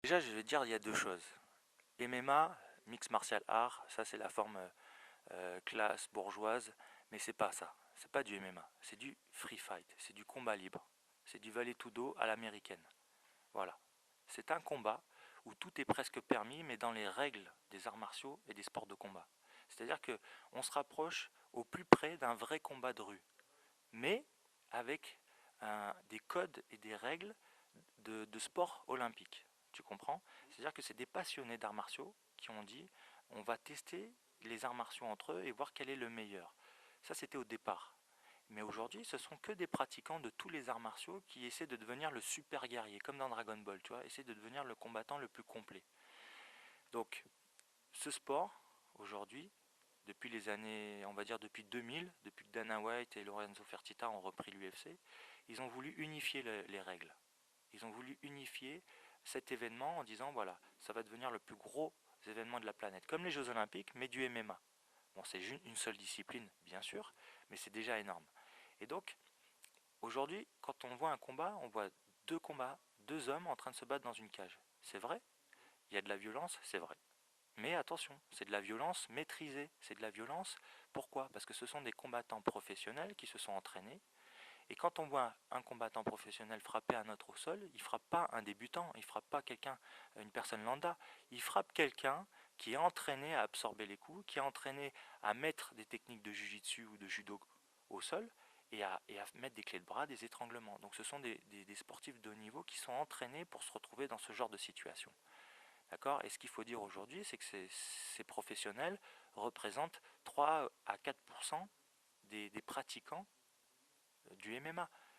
Déjà, je vais te dire, il y a deux choses. MMA, Mix Martial Art, ça c'est la forme classe bourgeoise, mais c'est pas ça. C'est pas du MMA, c'est du free fight, c'est du combat libre. C'est du vale tudo à l'américaine. Voilà. C'est un combat où tout est presque permis, mais dans les règles des arts martiaux et des sports de combat. C'est-à-dire que on se rapproche au plus près d'un vrai combat de rue, mais avec des codes et des règles de sport olympique. Tu comprends? C'est-à-dire que c'est des passionnés d'arts martiaux qui ont dit on va tester les arts martiaux entre eux et voir quel est le meilleur. Ça, c'était au départ. Mais aujourd'hui, ce sont que des pratiquants de tous les arts martiaux qui essaient de devenir le super guerrier, comme dans Dragon Ball, tu vois, essaient de devenir le combattant le plus complet. Donc, ce sport, aujourd'hui, depuis les années, on va dire depuis 2000, depuis que Dana White et Lorenzo Fertitta ont repris l'UFC, ils ont voulu unifier les règles. Ils ont voulu unifier cet événement en disant voilà, ça va devenir le plus gros événement de la planète, comme les Jeux Olympiques, mais du MMA. Bon, c'est une seule discipline, bien sûr, mais c'est déjà énorme. Et donc, aujourd'hui, quand on voit un combat, on voit deux combats, deux hommes en train de se battre dans une cage. C'est vrai, il y a de la violence, c'est vrai. Mais attention, c'est de la violence maîtrisée, c'est de la violence. Pourquoi? Parce que ce sont des combattants professionnels qui se sont entraînés. Et quand on voit un combattant professionnel frapper un autre au sol, il ne frappe pas un débutant, il ne frappe pas quelqu'un, une personne lambda, il frappe quelqu'un qui est entraîné à absorber les coups, qui est entraîné à mettre des techniques de jiu-jitsu ou de judo au sol et à mettre des clés de bras, des étranglements. Donc ce sont des sportifs de haut niveau qui sont entraînés pour se retrouver dans ce genre de situation. D'accord? Et ce qu'il faut dire aujourd'hui, c'est que ces professionnels représentent 3 à 4% des pratiquants du MMA.